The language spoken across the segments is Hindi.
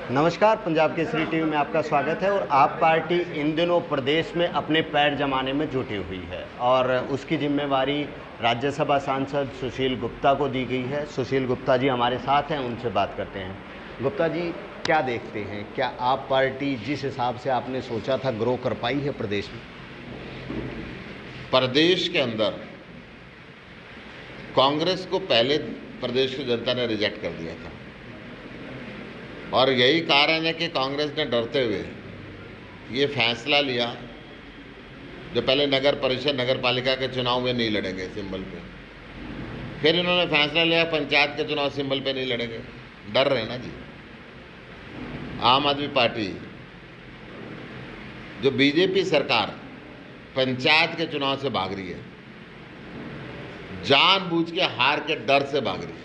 नमस्कार, पंजाब केसरी टीवी में आपका स्वागत है। और आप पार्टी इन दिनों प्रदेश में अपने पैर जमाने में जुटी हुई है और उसकी जिम्मेवारी राज्यसभा सांसद सुशील गुप्ता को दी गई है। सुशील गुप्ता जी हमारे साथ हैं, उनसे बात करते हैं। गुप्ता जी, क्या देखते हैं, क्या आप पार्टी जिस हिसाब से आपने सोचा था ग्रो कर पाई है प्रदेश में? प्रदेश के अंदर कांग्रेस को पहले प्रदेश की जनता ने रिजेक्ट कर दिया था और यही कारण है कि कांग्रेस ने डरते हुए ये फैसला लिया, जो पहले नगर परिषद नगर पालिका के चुनाव में नहीं लड़ेंगे सिंबल पे, फिर इन्होंने फैसला लिया पंचायत के चुनाव सिंबल पे नहीं लड़ेंगे। डर रहे ना जी। आम आदमी पार्टी, जो बीजेपी सरकार पंचायत के चुनाव से भाग रही है, जानबूझ के हार के डर से भाग रही है।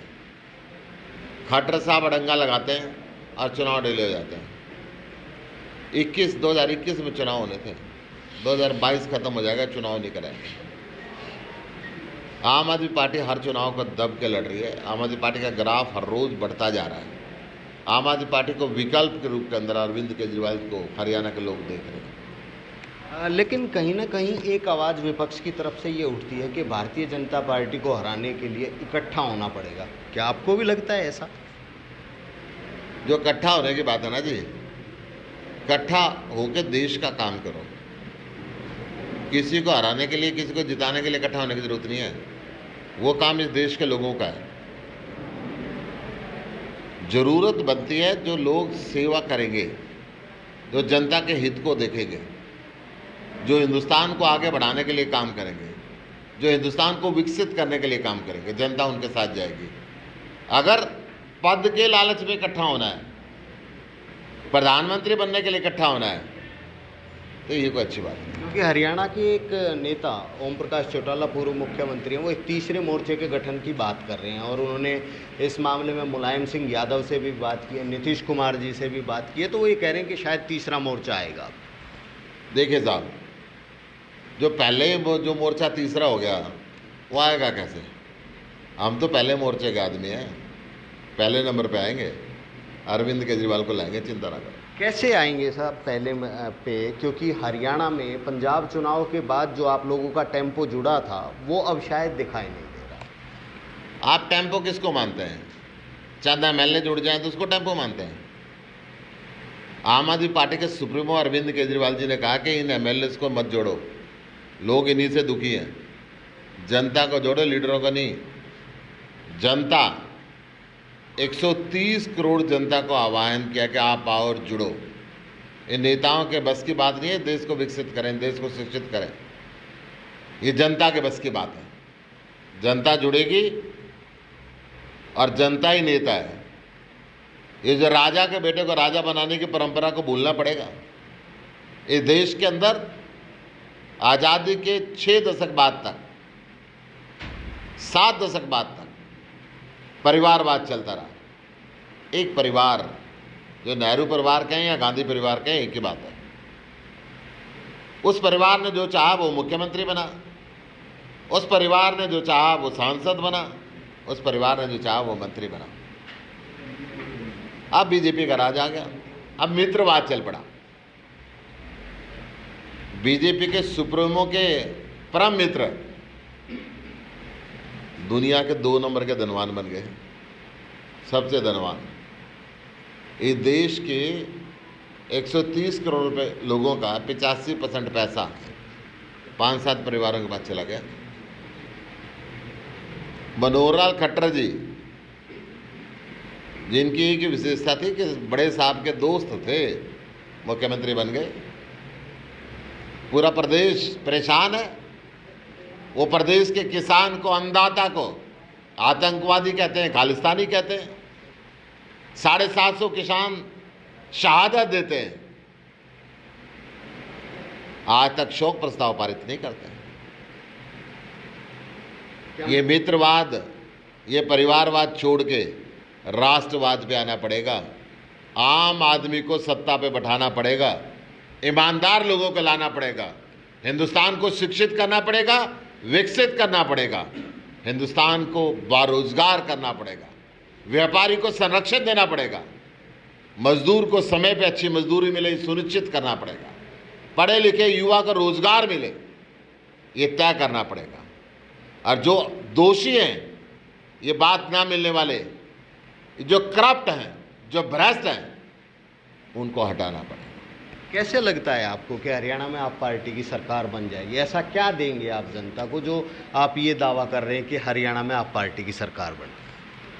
खट्टर साहब अड़ंगा लगाते हैं और चुनाव डिले हो जाते हैं। 2021 में चुनाव होने थे, 2022 खत्म हो जाएगा, चुनाव नहीं कराएंगे। आम आदमी पार्टी हर चुनाव को दब के लड़ रही है। आम आदमी पार्टी का ग्राफ हर रोज बढ़ता जा रहा है। आम आदमी पार्टी को विकल्प के रूप के अंदर अरविंद केजरीवाल को हरियाणा के लोग देख रहे हैं। लेकिन कहीं ना कहीं एक आवाज़ विपक्ष की तरफ से ये उठती है कि भारतीय जनता पार्टी को हराने के लिए इकट्ठा होना पड़ेगा। क्या आपको भी लगता है ऐसा? जो इकट्ठा होने की बात है ना जी, इकट्ठा होकर देश का काम करो। किसी को हराने के लिए, किसी को जिताने के लिए इकट्ठा होने की जरूरत नहीं है। वो काम इस देश के लोगों का है। जरूरत बनती है जो लोग सेवा करेंगे, जो जनता के हित को देखेंगे, जो हिंदुस्तान को आगे बढ़ाने के लिए काम करेंगे, जो हिंदुस्तान को विकसित करने के लिए काम करेंगे। जनता उनके साथ जाएगी। अगर पद के लालच में इकट्ठा होना है, प्रधानमंत्री बनने के लिए इकट्ठा होना है, तो ये कोई अच्छी बात नहीं। क्योंकि हरियाणा के एक नेता ओम प्रकाश चौटाला, पूर्व मुख्यमंत्री हैं, वो एक तीसरे मोर्चे के गठन की बात कर रहे हैं और उन्होंने इस मामले में मुलायम सिंह यादव से भी बात की है, नीतीश कुमार जी से भी बात की है। तो वो ये कह रहे हैं कि शायद तीसरा मोर्चा आएगा। देखिए साहब, जो मोर्चा तीसरा हो गया, वो आएगा कैसे? हम तो पहले मोर्चे के आदमी हैं, पहले नंबर पे आएंगे। अरविंद केजरीवाल को लाएंगे, चिंता ना करें। कैसे आएंगे साहब पहले पे? क्योंकि हरियाणा में पंजाब चुनाव के बाद जो आप लोगों का टेम्पो जुड़ा था, वो अब शायद दिखाई नहीं दे रहा। आप टेम्पो किसको मानते हैं? चंद MLA जुड़ जाए तो उसको टेम्पो मानते हैं? आम आदमी पार्टी के सुप्रीमो अरविंद केजरीवाल जी ने कहा कि इन MLAs को मत जोड़ो, लोग इन्हीं से दुखी हैं। जनता को जोड़ो, लीडरों को नहीं। जनता, 130 करोड़ जनता को आह्वान किया कि आप आओ और जुड़ो। इन नेताओं के बस की बात नहीं है। देश को विकसित करें, देश को शिक्षित करें, ये जनता के बस की बात है। जनता जुड़ेगी और जनता ही नेता है। ये जो राजा के बेटे को राजा बनाने की परंपरा को भूलना पड़ेगा। इस देश के अंदर आज़ादी के 6 दशक बाद तक, 7 दशक बाद तक परिवारवाद चलता रहा। एक परिवार, जो नेहरू परिवार कहें या गांधी परिवार कहें, एक ही बात है। उस परिवार ने जो चाहा वो मुख्यमंत्री बना, उस परिवार ने जो चाहा वो सांसद बना, उस परिवार ने जो चाहा वो मंत्री बना। अब बीजेपी का राज आ गया, अब मित्रवाद चल पड़ा। बीजेपी के सुप्रीमो के परम मित्र दुनिया के 2 नंबर के धनवान बन गए, सबसे धनवान। इस देश के 130 करोड़ रुपए लोगों का 85% पैसा 5-7 परिवारों के पास चला गया। मनोहर लाल खट्टर जी, जिनकी एक विशेषता थी कि बड़े साहब के दोस्त थे, मुख्यमंत्री बन गए। पूरा प्रदेश परेशान है। वो प्रदेश के किसान को, अन्नदाता को आतंकवादी कहते हैं, खालिस्तानी कहते हैं। 750 किसान शहादत देते हैं, आज तक शोक प्रस्ताव पारित नहीं करते हैं। ये मित्रवाद, ये परिवारवाद छोड़ के राष्ट्रवाद पे आना पड़ेगा। आम आदमी को सत्ता पे बैठाना पड़ेगा, ईमानदार लोगों को लाना पड़ेगा, हिंदुस्तान को शिक्षित करना पड़ेगा, विकसित करना पड़ेगा, हिंदुस्तान को बारोजगार करना पड़ेगा, व्यापारी को संरक्षण देना पड़ेगा। मजदूर को समय पे अच्छी मजदूरी मिले सुनिश्चित करना पड़ेगा, पढ़े लिखे युवा को रोजगार मिले ये तय करना पड़ेगा, और जो दोषी हैं, ये बात ना मिलने वाले, जो करप्ट हैं, जो भ्रष्ट हैं, उनको हटाना पड़ेगा। कैसे लगता है आपको कि हरियाणा में आप पार्टी की सरकार बन जाएगी? ऐसा क्या देंगे आप जनता को जो आप ये दावा कर रहे हैं कि हरियाणा में आप पार्टी की सरकार बन?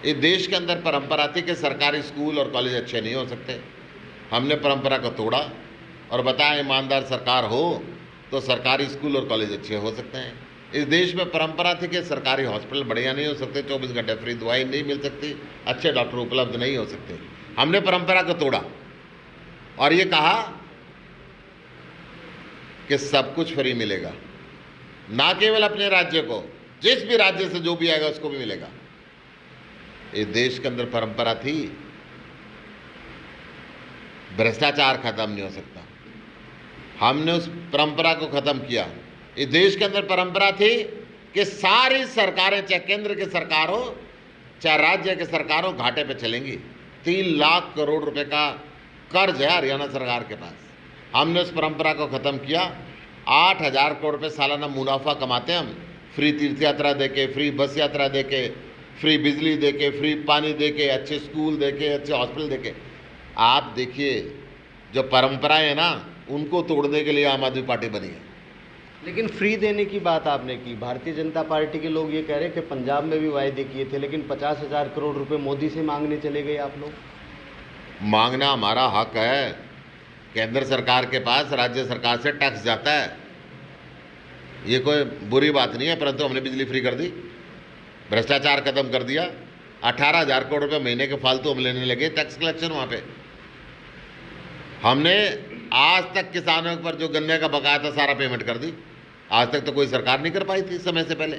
इस देश के अंदर परंपरा थी कि सरकारी स्कूल और कॉलेज अच्छे नहीं हो सकते। हमने परंपरा को तोड़ा और बताया ईमानदार सरकार हो तो सरकारी स्कूल और कॉलेज अच्छे हो सकते हैं। इस देश में परंपरा थी कि सरकारी हॉस्पिटल बढ़िया नहीं हो सकते, 24 घंटे फ्री दवाई नहीं मिल सकती, अच्छे डॉक्टर उपलब्ध नहीं हो सकते। हमने परंपरा को तोड़ा और ये कहा कि सब कुछ फ्री मिलेगा, ना केवल अपने राज्य को, जिस भी राज्य से जो भी आएगा उसको भी मिलेगा। इस देश के अंदर परंपरा थी भ्रष्टाचार खत्म नहीं हो सकता, हमने उस परंपरा को खत्म किया। इस देश के अंदर परंपरा थी कि सारी सरकारें, चाहे केंद्र की सरकार हो चाहे राज्य की सरकार हो, घाटे पे चलेंगी। 3 लाख करोड़ रुपए का कर्ज है हरियाणा सरकार के पास, हमने उस परंपरा को खत्म किया। 8,000 करोड़ रुपए सालाना मुनाफा कमाते हैं हम, फ्री तीर्थ यात्रा देके, फ्री बस यात्रा देके, फ्री बिजली देके, फ्री पानी देके, अच्छे स्कूल देके, अच्छे हॉस्पिटल देके। आप देखिए जो परंपराएं है ना, उनको तोड़ने के लिए आम आदमी पार्टी बनी है। लेकिन फ्री देने की बात आपने की, भारतीय जनता पार्टी के लोग ये कह रहे हैं कि पंजाब में भी वायदे किए थे, लेकिन 50,000 करोड़ रुपए मोदी से मांगने चले गए आप लोग। मांगना हमारा हक है, केंद्र सरकार के पास राज्य सरकार से टैक्स जाता है, ये कोई बुरी बात नहीं है, परंतु हमने बिजली फ्री कर दी, भ्रष्टाचार खत्म कर दिया। 18,000 करोड़ रुपये महीने के फालतू हम लेने लगे टैक्स कलेक्शन वहाँ पे। हमने आज तक किसानों पर जो गन्ने का बकाया था सारा पेमेंट कर दी, आज तक तो कोई सरकार नहीं कर पाई थी समय से पहले।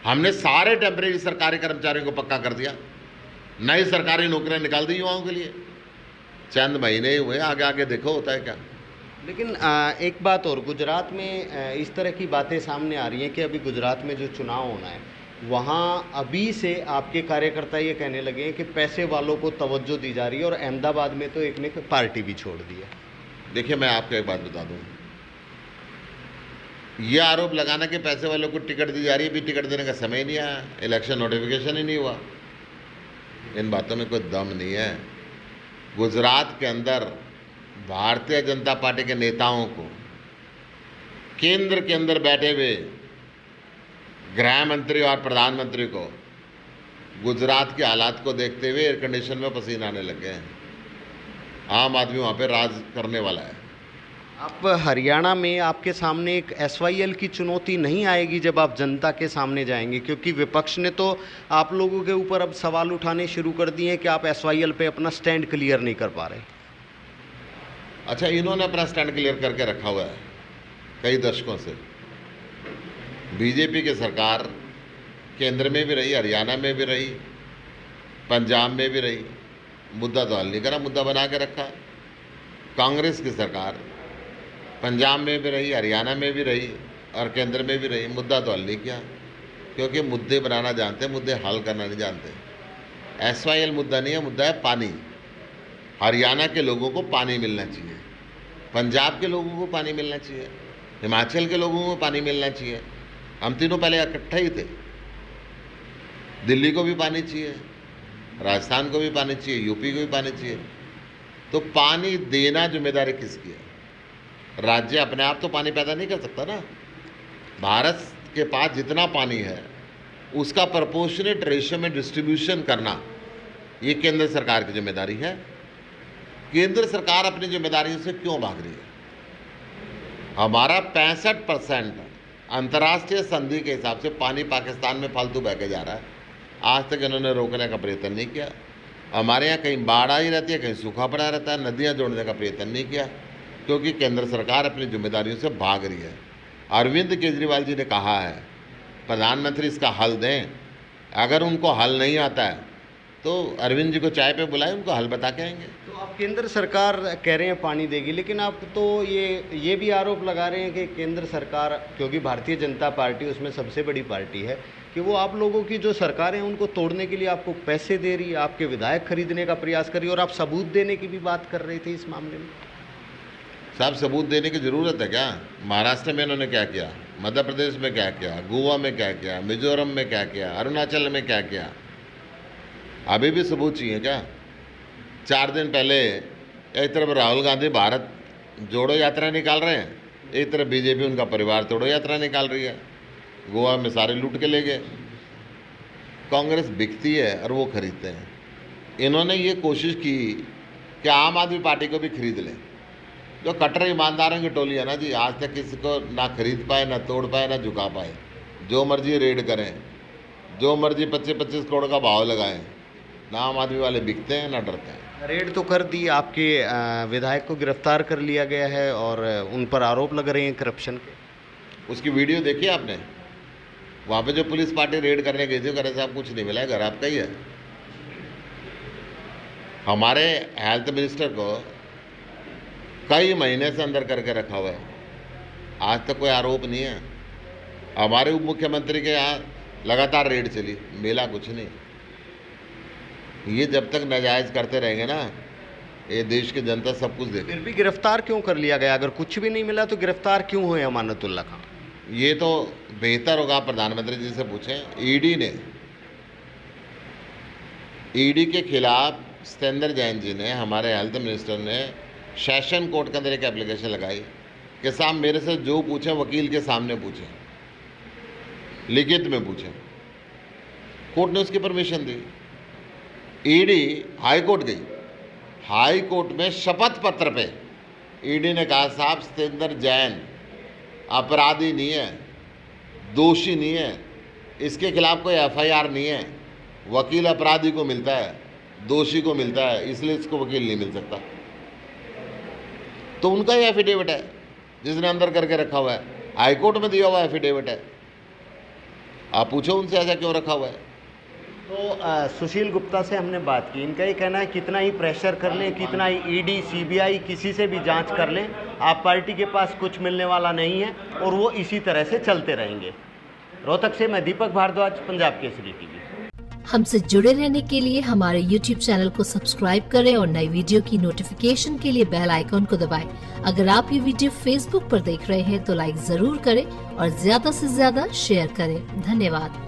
हमने सारे टेम्परेरी सरकारी कर्मचारियों को पक्का कर दिया, नई सरकारी नौकरियां निकाल दी युवाओं के लिए। चंद महीने ही हुए, आगे आगे देखो होता है क्या। लेकिन एक बात और, गुजरात में इस तरह की बातें सामने आ रही हैं कि अभी गुजरात में जो चुनाव होना है वहाँ अभी से आपके कार्यकर्ता ये कहने लगे हैं कि पैसे वालों को तवज्जो दी जा रही है, और अहमदाबाद में तो एक ने पार्टी भी छोड़ दी है। देखिए मैं आपको एक बात बता दूं, ये आरोप लगाना कि पैसे वालों को टिकट दी जा रही है, भी टिकट देने का समय ही नहीं आया, इलेक्शन नोटिफिकेशन ही नहीं हुआ, इन बातों में कोई दम नहीं है। गुजरात के अंदर भारतीय जनता पार्टी के नेताओं को, केंद्र के अंदर बैठे हुए गृह मंत्री और प्रधानमंत्री को गुजरात के हालात को देखते हुए एयर कंडीशन में पसीना आने लगे हैं। आम आदमी वहाँ पे राज करने वाला है। आप हरियाणा में आपके सामने एक SYL की चुनौती नहीं आएगी जब आप जनता के सामने जाएंगे? क्योंकि विपक्ष ने तो आप लोगों के ऊपर अब सवाल उठाने शुरू कर दिए हैं कि आप SYL पे अपना स्टैंड क्लियर नहीं कर पा रहे। अच्छा, इन्होंने अपना स्टैंड क्लियर करके रखा हुआ है कई दशकों से। बीजेपी की सरकार केंद्र में भी रही, हरियाणा में भी रही, पंजाब में भी रही, मुद्दा तो हल नहीं करा, मुद्दा बना के रखा। कांग्रेस की सरकार पंजाब में भी रही, हरियाणा में भी रही और केंद्र में भी रही, मुद्दा तो हल नहीं किया, क्योंकि मुद्दे बनाना जानते, मुद्दे हल करना नहीं जानते। SYL मुद्दा नहीं है, मुद्दा है पानी। हरियाणा के लोगों को पानी मिलना चाहिए, पंजाब के लोगों को पानी मिलना चाहिए, हिमाचल के लोगों को पानी मिलना चाहिए। हम तीनों पहले इकट्ठे ही थे। दिल्ली को भी पानी चाहिए, राजस्थान को भी पानी चाहिए, यूपी को भी पानी चाहिए। तो पानी देना जिम्मेदारी किसकी है? राज्य अपने आप तो पानी पैदा नहीं कर सकता ना। भारत के पास जितना पानी है उसका प्रोपोर्शनेट रेशियो में डिस्ट्रीब्यूशन करना ये केंद्र सरकार की जिम्मेदारी है। केंद्र सरकार अपनी जिम्मेदारियों से क्यों भाग रही है? हमारा 65% अंतर्राष्ट्रीय संधि के हिसाब से पानी पाकिस्तान में फालतू बह के जा रहा है। आज तक इन्होंने रोकने का प्रयत्न नहीं किया। हमारे यहाँ कहीं बाढ़ आई रहती है, कहीं सूखा पड़ा रहता है, नदियाँ जोड़ने का प्रयत्न नहीं किया, क्योंकि केंद्र सरकार अपनी जिम्मेदारियों से भाग रही है। अरविंद केजरीवाल जी ने कहा है प्रधानमंत्री इसका हल दें। अगर उनको हल नहीं आता है तो अरविंद जी को चाय पे बुलाएं, उनको हल बता के आएंगे। तो आप केंद्र सरकार कह रहे हैं पानी देगी, लेकिन आप तो ये भी आरोप लगा रहे हैं कि केंद्र सरकार, क्योंकि भारतीय जनता पार्टी उसमें सबसे बड़ी पार्टी है, कि वो आप लोगों की जो सरकारें हैं उनको तोड़ने के लिए आपको पैसे दे रही है, आपके विधायक खरीदने का प्रयास कर रही है, और आप सबूत देने की भी बात कर रहे थे इस मामले में। साहब सबूत देने की ज़रूरत है क्या? महाराष्ट्र में इन्होंने क्या किया, मध्य प्रदेश में क्या किया, गोवा में क्या किया, मिजोरम में क्या किया, अरुणाचल में क्या किया? अभी भी सबूत चाहिए क्या? 4 दिन पहले एक तरफ राहुल गांधी भारत जोड़ो यात्रा निकाल रहे हैं, एक तरफ बीजेपी उनका परिवार तोड़ो यात्रा निकाल रही है। गोवा में सारे लूट के ले गए। कांग्रेस बिकती है और वो खरीदते हैं। इन्होंने ये कोशिश की कि आम आदमी पार्टी को भी खरीद लें। जो कट्टर ईमानदारों की टोली है ना जी, आज तक किसी को ना खरीद पाए, ना तोड़ पाए, ना झुका पाए। जो मर्जी रेड करें, जो मर्जी 25-25 करोड़ का भाव लगाएं, ना आम आदमी वाले बिकते हैं ना डरते हैं। रेड तो कर दी, आपके विधायक को गिरफ्तार कर लिया गया है और उन पर आरोप लग रहे हैं करप्शन के। उसकी वीडियो देखी आपने? वहाँ पे जो पुलिस पार्टी रेड करने गई थी, करे साहब कुछ नहीं मिला है, घर आपका ही है। हमारे हेल्थ मिनिस्टर को कई महीने से अंदर करके रखा हुआ है, आज तक कोई आरोप नहीं है। हमारे उप मुख्यमंत्री के यहाँ लगातार रेड चली, मिला कुछ नहीं। ये जब तक नाजायज़ करते रहेंगे ना, ये देश की जनता सब कुछ देखेगी। फिर भी गिरफ्तार क्यों कर लिया गया? अगर कुछ भी नहीं मिला तो गिरफ्तार क्यों हुए अमानतुल्लाह खान? ये तो बेहतर होगा प्रधानमंत्री जी से पूछें। ईडी के खिलाफ सत्येंद्र जैन जी ने, हमारे हेल्थ मिनिस्टर ने सेशन कोर्ट के अंदर एक एप्लीकेशन लगाई कि साहब मेरे से जो पूछें वकील के सामने पूछें, लिखित में पूछें। कोर्ट ने उसकी परमिशन दी। ईडी हाई कोर्ट गई, हाई कोर्ट में शपथ पत्र पे ईडी ने कहा साहब सत्येंद्र जैन अपराधी नहीं है, दोषी नहीं है, इसके खिलाफ कोई एफआईआर नहीं है। वकील अपराधी को मिलता है, दोषी को मिलता है, इसलिए इसको वकील नहीं मिल सकता। तो उनका ही एफिडेविट है जिसने अंदर करके रखा हुआ है, हाई कोर्ट में दिया हुआ एफिडेविट है। आप पूछो उनसे ऐसा क्यों रखा हुआ है। तो सुशील गुप्ता से हमने बात की, इनका ये कहना है कितना ही प्रेशर कर लें, कितना ही ईडी सीबीआई किसी से भी जांच कर लें, आप पार्टी के पास कुछ मिलने वाला नहीं है और वो इसी तरह से चलते रहेंगे। रोहतक से मैं दीपक भारद्वाज, पंजाब केसरी टीवी। हमसे जुड़े रहने के लिए हमारे YouTube चैनल को सब्सक्राइब करें और नई वीडियो की नोटिफिकेशन के लिए बेल आइकॉन को दबाएं। अगर आप ये वीडियो Facebook पर देख रहे हैं तो लाइक जरूर करें और ज्यादा से ज्यादा शेयर करें। धन्यवाद।